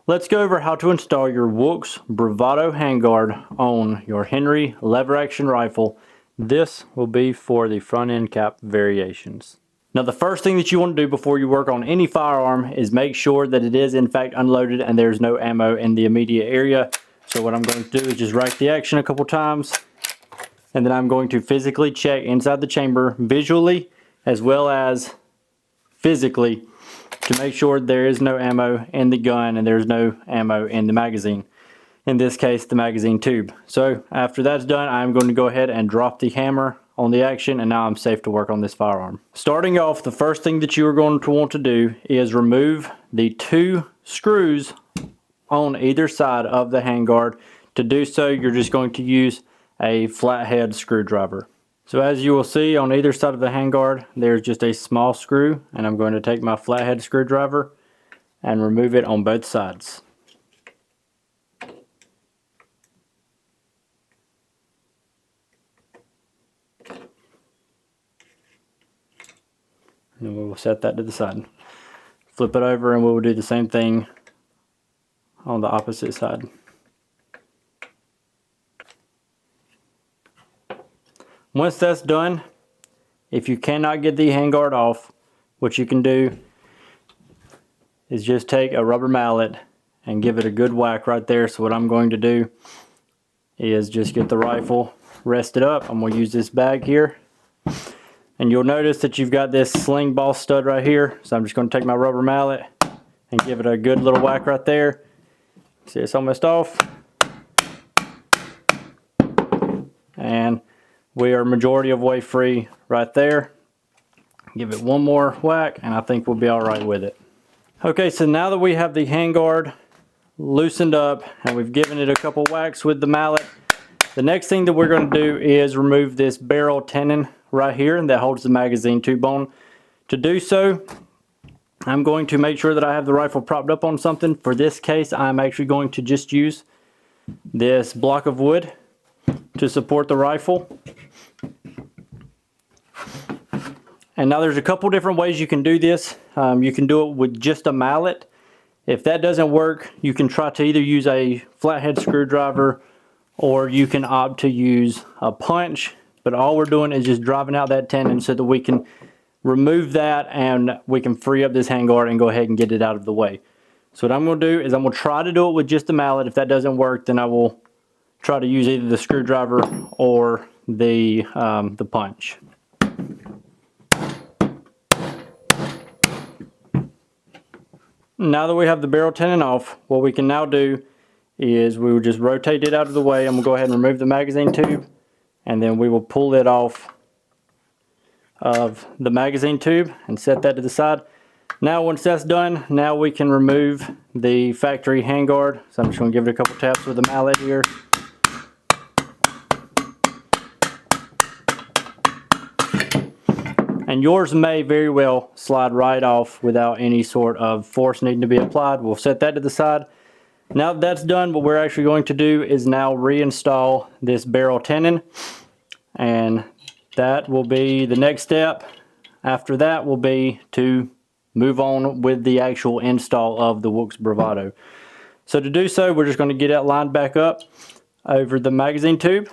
Let's go over how to install your WOOX Bravado handguard on your Henry lever action rifle. This will be for the front end cap variations. Now the first thing that you want to do before you work on any firearm is make sure that it is in fact unloaded and there's no ammo in the immediate area. So what I'm going to do is just rack the action a couple times, and then I'm going to physically check inside the chamber visually as well as physically to make sure there is no ammo in the gun and there's no ammo in the magazine. In this case, the magazine tube. So after that's done, I'm going to go ahead and drop the hammer on the action, and now I'm safe to work on this firearm. Starting off, the first thing that you are going to want to do is remove the 2 screws on either side of the handguard. To do so, you're just going to use a flathead screwdriver. So as you will see on either side of the handguard, there's just a small screw, and I'm going to take my flathead screwdriver and remove it on both sides. And we will set that to the side. Flip it over and we will do the same thing on the opposite side. Once that's done, if you cannot get the handguard off, what you can do is just take a rubber mallet and give it a good whack right there. So what I'm going to do is just get the rifle rested up. I'm going to use this bag here. And you'll notice that you've got this sling ball stud right here. So I'm just going to take my rubber mallet and give it a good little whack right there. See, it's almost off. And we are majority of way free right there. Give it one more whack and I think we'll be all right with it. Okay, so now that we have the handguard loosened up and we've given it a couple whacks with the mallet, the next thing that we're going to do is remove this barrel tenon right here that holds the magazine tube on. To do so, I'm going to make sure that I have the rifle propped up on something. For this case, I'm actually going to just use this block of wood to support the rifle. And now there's a couple different ways you can do this. You can do it with just a mallet. If that doesn't work, you can try to either use a flathead screwdriver or you can opt to use a punch. But all we're doing is just driving out that tenon so that we can remove that and we can free up this handguard and go ahead and get it out of the way. So what I'm going to do is I'm going to try to do it with just the mallet. If that doesn't work, then I will try to use either the screwdriver or the punch. Now that we have the barrel tenon off, what we can now do is we will just rotate it out of the way. I'm going to go ahead and remove the magazine tube, and then we will pull it off of the magazine tube and set that to the side. Now once that's done, now we can remove the factory handguard. So I'm just going to give it a couple taps with the mallet here. And yours may very well slide right off without any sort of force needing to be applied. We'll set that to the side. Now that that's done, what we're actually going to do is now reinstall this barrel tenon. And that will be the next step. After that will be to move on with the actual install of the WOOX Bravado. So to do so, we're just going to get it lined back up over the magazine tube.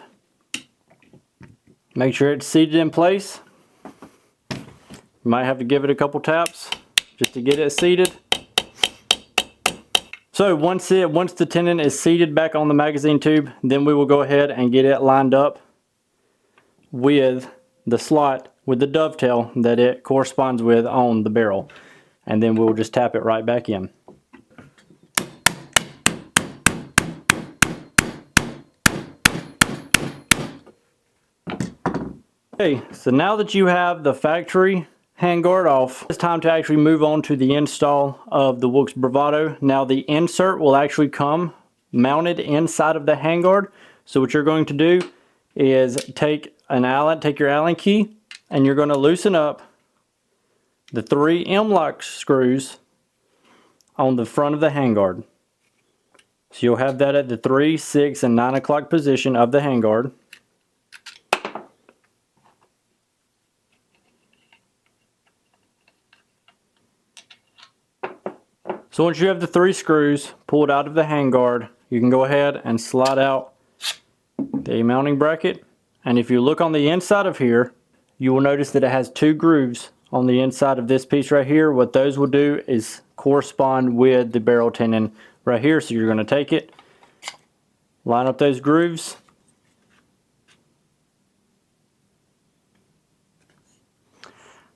Make sure it's seated in place. You might have to give it a couple taps just to get it seated. So once the tenon is seated back on the magazine tube, then we will go ahead and get it lined up with the slot with the dovetail that it corresponds with on the barrel. And then we'll just tap it right back in. Okay, so now that you have the factory handguard off, it's time to actually move on to the install of the WOOX Bravado. Now the insert will actually come mounted inside of the handguard. So what you're going to do is take your Allen key, and you're going to loosen up the 3 M-lock screws on the front of the handguard. So you'll have that at the 3, 6, and 9 o'clock position of the handguard. So once you have the 3 screws pulled out of the handguard, you can go ahead and slide out the mounting bracket. And if you look on the inside of here, you will notice that it has 2 grooves on the inside of this piece right here. What those will do is correspond with the barrel tenon right here. So you're going to take it, line up those grooves,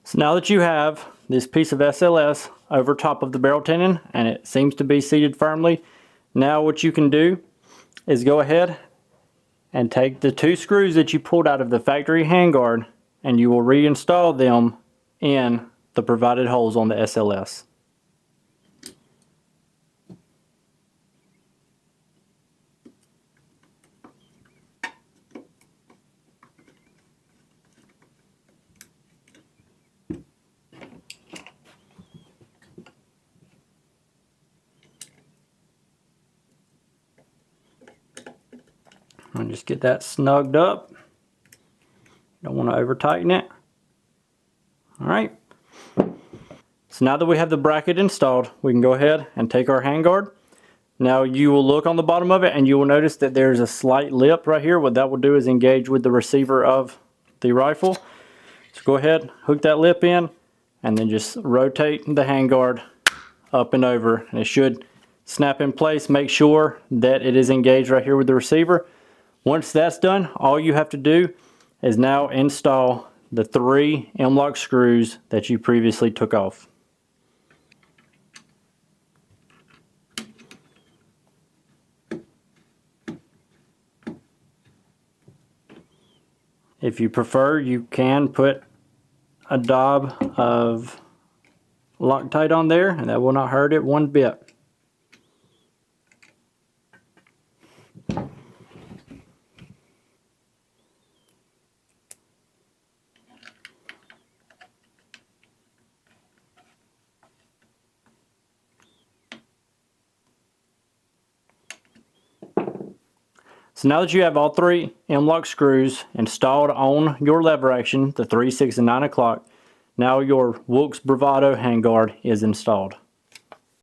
so now that you have this piece of SLS over top of the barrel tenon and it seems to be seated firmly, now what you can do is go ahead and take the 2 screws that you pulled out of the factory handguard and you will reinstall them in the provided holes on the SLS. And just get that snugged up. Don't want to over tighten it. Alright. So now that we have the bracket installed, we can go ahead and take our handguard. Now you will look on the bottom of it and you will notice that there's a slight lip right here. What that will do is engage with the receiver of the rifle. So go ahead, hook that lip in, and then just rotate the handguard up and over. And it should snap in place. Make sure that it is engaged right here with the receiver. Once that's done, all you have to do is now install the 3 M-LOK screws that you previously took off. If you prefer, you can put a dab of Loctite on there, and that will not hurt it one bit. So now that you have all 3 M-LOK screws installed on your lever action, the 3, 6, and 9 o'clock, now your WOOX Bravado handguard is installed.